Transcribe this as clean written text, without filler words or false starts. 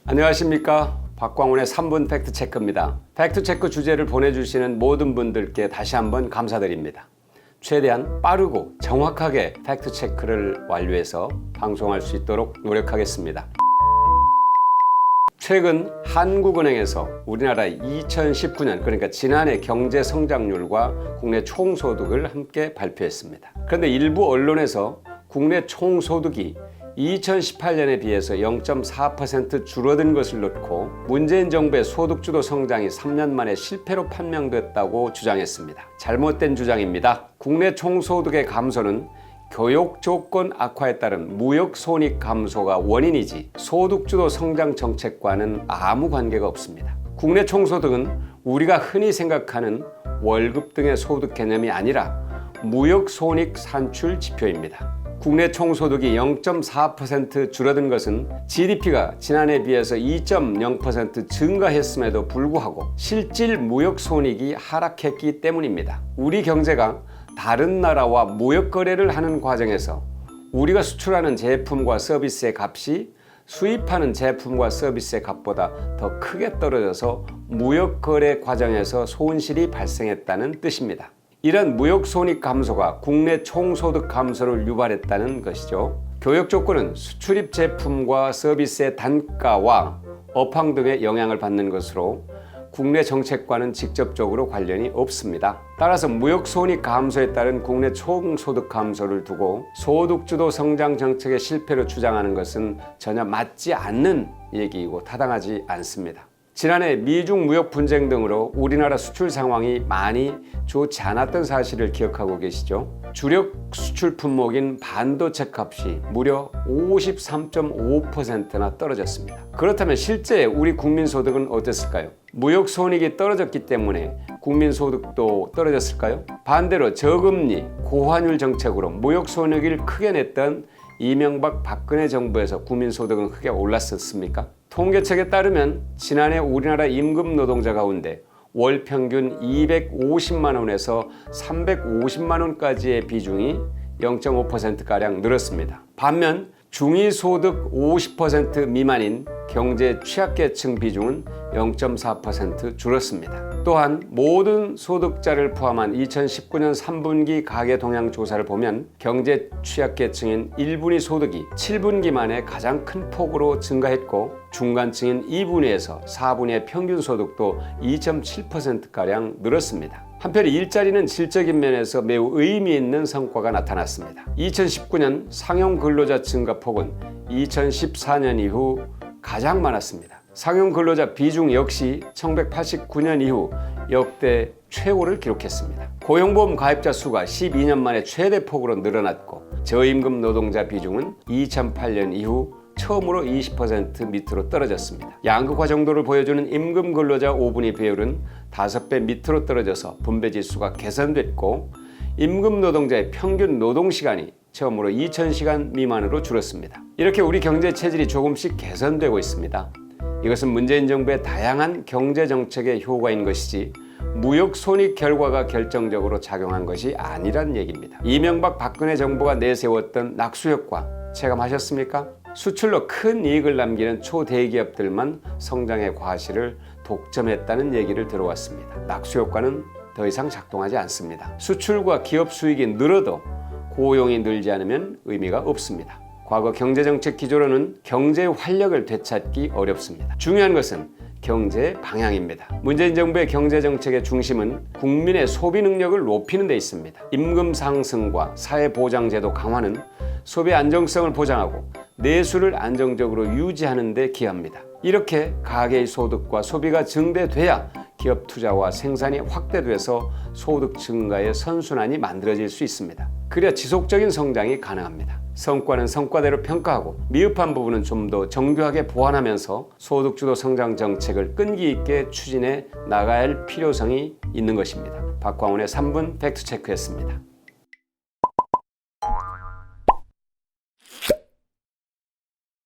안녕하십니까, 박광훈의 3분 팩트체크입니다. 팩트체크 주제를 보내주시는 모든 분들께 다시 한번 감사드립니다. 최대한 빠르고 정확하게 팩트체크를 완료해서 방송할 수 있도록 노력하겠습니다. 최근 한국은행에서 우리나라 2019년, 그러니까 지난해 경제 성장률과 국내 총소득을 함께 발표했습니다. 그런데 일부 언론에서 국내 총소득이 2018년에 비해서 0.4% 줄어든 것을 놓고 문재인 정부의 소득주도 성장이 3년 만에 실패로 판명됐다고 주장했습니다. 잘못된 주장입니다. 국내 총소득의 감소는 교육 조건 악화에 따른 무역 손익 감소가 원인이지 소득주도 성장 정책과는 아무 관계가 없습니다. 국내 총소득은 우리가 흔히 생각하는 월급 등의 소득 개념이 아니라 무역 손익 산출 지표입니다. 국내 총소득이 0.4% 줄어든 것은 GDP가 지난해에 비해서 2.0% 증가했음에도 불구하고 실질 무역 손익이 하락했기 때문입니다. 우리 경제가 다른 나라와 무역 거래를 하는 과정에서 우리가 수출하는 제품과 서비스의 값이 수입하는 제품과 서비스의 값보다 더 크게 떨어져서 무역 거래 과정에서 손실이 발생했다는 뜻입니다. 이런 무역 손익 감소가 국내 총소득 감소를 유발했다는 것이죠. 교역 조건은 수출입 제품과 서비스의 단가와 업황 등의 영향을 받는 것으로 국내 정책과는 직접적으로 관련이 없습니다. 따라서 무역 손익 감소에 따른 국내 총소득 감소를 두고 소득주도 성장 정책의 실패로 주장하는 것은 전혀 맞지 않는 얘기이고 타당하지 않습니다. 지난해 미중 무역 분쟁 등으로 우리나라 수출 상황이 많이 좋지 않았던 사실을 기억하고 계시죠? 주력 수출 품목인 반도체 값이 무려 53.5%나 떨어졌습니다. 그렇다면 실제 우리 국민 소득은 어땠을까요? 무역 손익이 떨어졌기 때문에 국민 소득도 떨어졌을까요? 반대로 저금리, 고환율 정책으로 무역 손익을 크게 냈던 이명박 박근혜 정부에서 국민 소득은 크게 올랐었습니까? 통계책에 따르면 지난해 우리나라 임금 노동자 가운데 월 평균 250만 원에서 350만 원까지의 비중이 0.5%가량 늘었습니다. 반면 중위소득 50% 미만인 경제 취약계층 비중은 0.4% 줄었습니다. 또한 모든 소득자를 포함한 2019년 3분기 가계 동향 조사를 보면 경제 취약계층인 1분위 소득이 7분기 만에 가장 큰 폭으로 증가했고 중간층인 2분위에서 4분위의 평균 소득도 2.7%가량 늘었습니다. 한편 일자리는 질적인 면에서 매우 의미 있는 성과가 나타났습니다. 2019년 상용 근로자 증가 폭은 2014년 이후 가장 많았습니다. 상용 근로자 비중 역시 1989년 이후 역대 최고를 기록했습니다. 고용보험 가입자 수가 12년 만에 최대 폭으로 늘어났고 저임금 노동자 비중은 2008년 이후 처음으로 20% 밑으로 떨어졌습니다. 양극화 정도를 보여주는 임금 근로자 5분위 비율은 5배 밑으로 떨어져서 분배지수가 개선됐고 임금 노동자의 평균 노동시간이 처음으로 2000시간 미만으로 줄었습니다. 이렇게 우리 경제 체질이 조금씩 개선되고 있습니다. 이것은 문재인 정부의 다양한 경제 정책의 효과인 것이지 무역 손익 결과가 결정적으로 작용한 것이 아니란 얘기입니다. 이명박 박근혜 정부가 내세웠던 낙수효과 체감하셨습니까? 수출로 큰 이익을 남기는 초대기업들만 성장의 과실을 독점했다는 얘기를 들어왔습니다. 낙수효과는 더 이상 작동하지 않습니다. 수출과 기업 수익이 늘어도 고용이 늘지 않으면 의미가 없습니다. 과거 경제정책 기조로는 경제의 활력을 되찾기 어렵습니다. 중요한 것은 경제의 방향입니다. 문재인 정부의 경제정책의 중심은 국민의 소비 능력을 높이는 데 있습니다. 임금 상승과 사회보장제도 강화는 소비 안정성을 보장하고 내수를 안정적으로 유지하는 데 기여합니다. 이렇게 가계의 소득과 소비가 증대돼야 기업 투자와 생산이 확대돼서 소득 증가의 선순환이 만들어질 수 있습니다. 그래야 지속적인 성장이 가능합니다. 성과는 성과대로 평가하고 미흡한 부분은 좀 더 정교하게 보완하면서 소득주도 성장 정책을 끈기 있게 추진해 나가야 할 필요성이 있는 것입니다. 박광훈의 3분 팩트체크였습니다.